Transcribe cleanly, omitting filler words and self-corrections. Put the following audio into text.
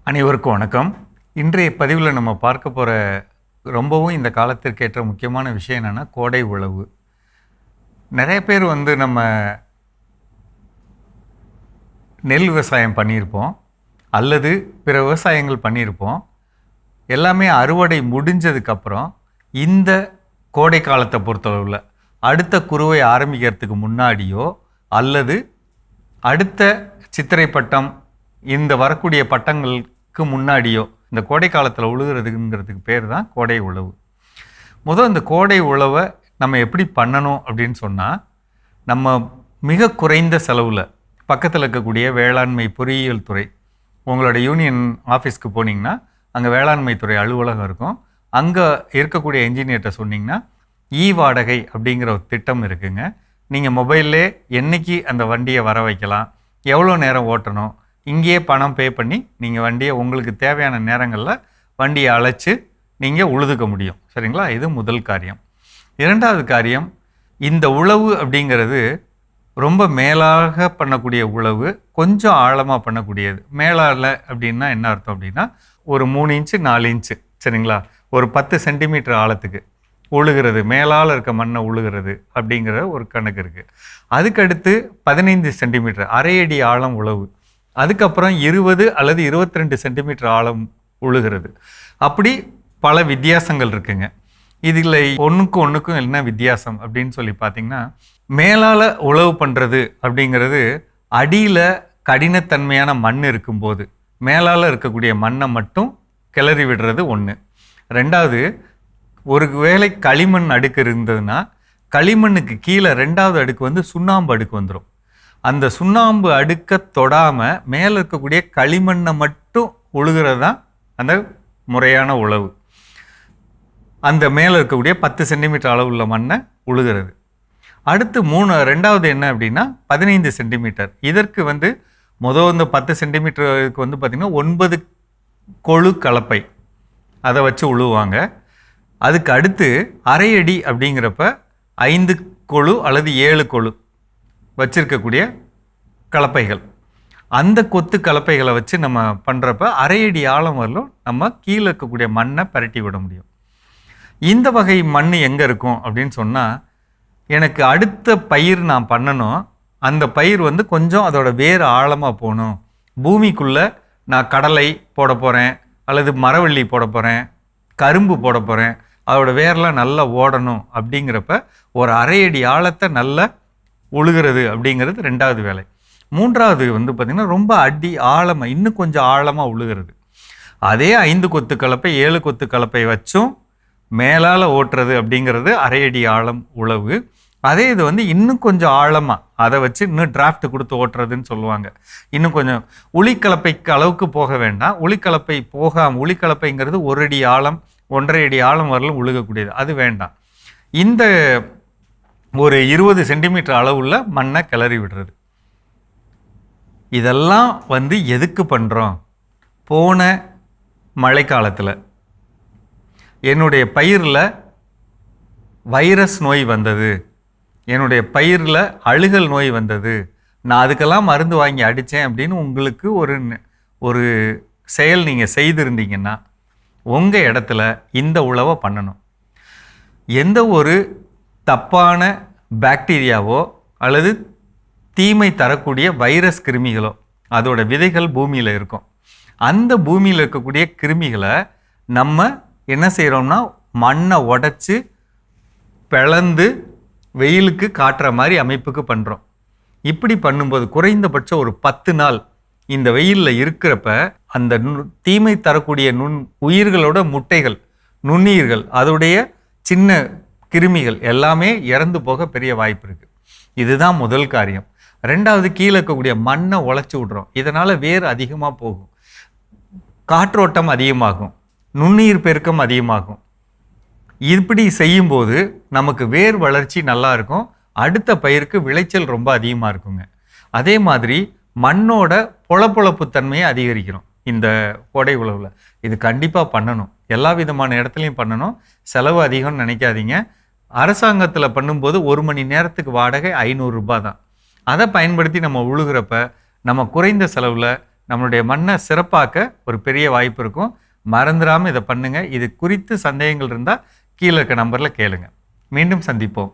அனைவருக்கும் வணக்கம். இன்றைய பதிவில் நம்ம பார்க்க போகிற ரொம்பவும் இந்த காலத்திற்கு ஏற்ற முக்கியமான விஷயம் என்னென்னா கோடை உழவு. நிறைய பேர் நம்ம நெல் விவசாயம் பண்ணியிருப்போம், அல்லது பிற விவசாயங்கள் பண்ணியிருப்போம். எல்லாமே அறுவடை முடிஞ்சதுக்கப்புறம் இந்த கோடை காலத்தை பொறுத்தளவில் அடுத்த குறுவை ஆரம்பிக்கிறதுக்கு முன்னாடியோ அல்லது அடுத்த சித்திரை பட்டம் இந்த வரக்கூடிய பட்டங்களுக்கு முன்னாடியோ இந்த கோடை காலத்தில் உழுகிறதுங்கிறதுக்கு பேர் தான் கோடை உழவு. இந்த கோடை உழவை நம்ம எப்படி பண்ணணும் அப்படின்னு சொன்னால், நம்ம மிக குறைந்த செலவில் பக்கத்தில் இருக்கக்கூடிய வேளாண்மை பொறியியல் துறை, உங்களோட யூனியன் ஆஃபீஸ்க்கு போனீங்கன்னா அங்கே வேளாண்மை துறை அலுவலகம் இருக்கும். அங்கே இருக்கக்கூடிய என்ஜினியர்கிட்ட சொன்னிங்கன்னா வாடகை அப்படிங்கிற ஒரு திட்டம் இருக்குங்க. நீங்கள் மொபைல்லே என்றைக்கு அந்த வண்டியை வர வைக்கலாம், எவ்வளோ நேரம் ஓட்டணும், இங்கேயே பணம் பே பண்ணி நீங்கள் வண்டியை உங்களுக்கு தேவையான நேரங்களில் வண்டியை அழைச்சி நீங்கள் உழுதுக்க முடியும். சரிங்களா? இது முதல் காரியம். இரண்டாவது காரியம், இந்த உழவு அப்படிங்கிறது ரொம்ப மேலாக பண்ணக்கூடிய உழவு, கொஞ்சம் ஆழமாக பண்ணக்கூடியது. மேலால் அப்படின்னா என்ன அர்த்தம் அப்படின்னா, ஒரு 3 இன்ச்சு 4 இன்ச்சு, சரிங்களா, ஒரு 10 சென்டிமீட்டர் ஆழத்துக்கு உழுகிறது, மேலால் இருக்க மண்ணை உழுகிறது அப்படிங்கிற ஒரு கணக்கு இருக்குது. அதுக்கடுத்து 15 சென்டிமீட்டர் அரை அடி ஆழம் உழவு, அதுக்கப்புறம் 20 அல்லது 22 சென்டிமீட்டர் ஆழம் உழுகிறது. அப்படி பல வித்தியாசங்கள் இருக்குங்க. இதில் ஒன்றுக்கும் என்ன வித்தியாசம் அப்படின்னு சொல்லி பார்த்தீங்கன்னா, மேலால் உழவு பண்ணுறது அப்படிங்கிறது அடியில் கடினத்தன்மையான மண் இருக்கும்போது மேலால் இருக்கக்கூடிய மண்ணை மட்டும் கிளறி விடுறது ஒன்று. ரெண்டாவது, ஒரு வேளை களிமண் அடுக்கு இருந்ததுன்னா களிமண்ணுக்கு கீழே ரெண்டாவது அடுக்கு சுண்ணாம்பு அடுக்கு வந்துடும். அந்த சுண்ணாம்பு அடுக்க தொடாமல் மேலே இருக்கக்கூடிய களிமண்ணை மட்டும் உழுகிறது தான் அந்த முறையான உழவு. அந்த மேலே இருக்கக்கூடிய 10 சென்டிமீட்டர் அளவு உள்ள மண்ணை உழுகிறது. அடுத்து ரெண்டாவது என்ன அப்படின்னா 15 சென்டிமீட்டர். இதற்கு இந்த 10 சென்டிமீட்டருக்கு பார்த்திங்கன்னா 9 கொழு கலப்பை அதை வச்சு உழுவாங்க. அதுக்கு அடுத்து அரை அடி அப்படிங்கிறப்ப 5 கொழு அல்லது 7 கொழு வச்சிருக்கக்கூடிய கலப்பைகள். அந்த கொத்து கலப்பைகளை வச்சு நம்ம பண்ணுறப்ப அரை அடி ஆழம் வரலும் நம்ம கீழே இருக்கக்கூடிய மண்ணை பரட்டி விட முடியும். இந்த வகை மண் எங்கே இருக்கும் அப்படின்னு சொன்னால், எனக்கு அடுத்த பயிர் நான் பண்ணணும், அந்த பயிர் கொஞ்சம் அதோட வேறு ஆழமாக போகணும், பூமிக்குள்ளே நான் கடலை போட போகிறேன் அல்லது மரவள்ளி போட போகிறேன், கரும்பு போட போகிறேன், அதோட வேரெலாம் நல்லா ஓடணும் அப்படிங்கிறப்ப ஒரு அரை அடி ஆழத்தை நல்லா உழுகிறது அப்படிங்கிறது ரெண்டாவது வேலை. மூன்றாவது பார்த்திங்கன்னா ரொம்ப அடி ஆழமாக, இன்னும் கொஞ்சம் ஆழமாக உழுகிறது. அதே 5 கொத்து கலப்பை 7 கொத்து கலப்பை வச்சும் மேலால் ஓட்டுறது அப்படிங்கிறது அரை அடி ஆழம் உழவு. அதே இது இன்னும் கொஞ்சம் ஆழமாக அதை வச்சு இன்னும் டிராஃப்ட் கொடுத்து ஓட்டுறதுன்னு சொல்லுவாங்க. இன்னும் கொஞ்சம் உளிக்கலப்பைக்கு அளவுக்கு போக வேண்டாம். உளிக்கலப்பைங்கிறது 1 அடி ஆழம் 1.5 அடி ஆழம் வரலும் உழுகக்கூடியது, அது வேண்டாம். இந்த ஒரு 20 சென்டிமீட்டர் அளவுள்ள மண்ணை கிளறி விடுறது. இதெல்லாம் எதுக்கு பண்ணுறோம்? போன மழைக்காலத்தில் என்னுடைய பயிரில் வைரஸ் நோய் வந்தது, என்னுடைய பயிரில் அழுகல் நோய் வந்தது, நான் அதுக்கெல்லாம் மருந்து வாங்கி அடித்தேன் அப்படின்னு உங்களுக்கு ஒரு செயல் நீங்கள் செய்திருந்தீங்கன்னா உங்கள் இடத்துல இந்த உழவை பண்ணணும். எந்த ஒரு தப்பான பாக்டீரியாவோ அல்லது தீமை தரக்கூடிய வைரஸ் கிருமிகளோ அதோட விதைகள் பூமியில் இருக்கும். அந்த பூமியில் இருக்கக்கூடிய கிருமிகளை நம்ம என்ன செய்கிறோம்னா மண்ணை உடைச்சி பிளந்து வெயிலுக்கு காட்டுற மாதிரி அமைப்புக்கு பண்ணுறோம். இப்படி பண்ணும்போது குறைந்தபட்சம் ஒரு 10 நாள் இந்த வெயிலில் இருக்கிறப்ப அந்த தீமை தரக்கூடிய உயிர்களோட முட்டைகள், நுண்ணுயிர்கள், அதோடைய சின்ன கிருமிகள் எல்லாமே இறந்து போக பெரிய வாய்ப்பு இருக்குது. இதுதான் முதல் காரியம். ரெண்டாவது, கீழே இருக்கக்கூடிய மண்ணை உழைச்சி விட்றோம். இதனால் வேர் அதிகமாக போகும், காற்றோட்டம் அதிகமாகும், நுண்ணுயிர் பெருக்கம் அதிகமாகும். இப்படி செய்யும்போது நமக்கு வேர் வளர்ச்சி நல்லா இருக்கும், அடுத்த பயிருக்கு விளைச்சல் ரொம்ப அதிகமாக இருக்குங்க. அதே மாதிரி மண்ணோட பொழப்பொழப்பு தன்மையை அதிகரிக்கிறோம் இந்த கோடை உழவில். இது கண்டிப்பாக பண்ணணும், எல்லா விதமான இடத்துலையும் பண்ணணும். செலவு அதிகம்னு நினைக்காதீங்க. அரசாங்கத்தில் பண்ணும்போது 1 மணி நேரத்துக்கு வாடகை 500 ரூபாய் தான். அதை பயன்படுத்தி நம்ம உழுகிறப்ப நம்ம குறைந்த செலவில் நம்மளுடைய மண்ணை சிறப்பாக்க ஒரு பெரிய வாய்ப்பு இருக்கும். மறந்துடாமல் இதை பண்ணுங்கள். இது குறித்து சந்தேகங்கள் இருந்தால் கீழே இருக்க நம்பரில் கேளுங்க. மீண்டும் சந்திப்போம்.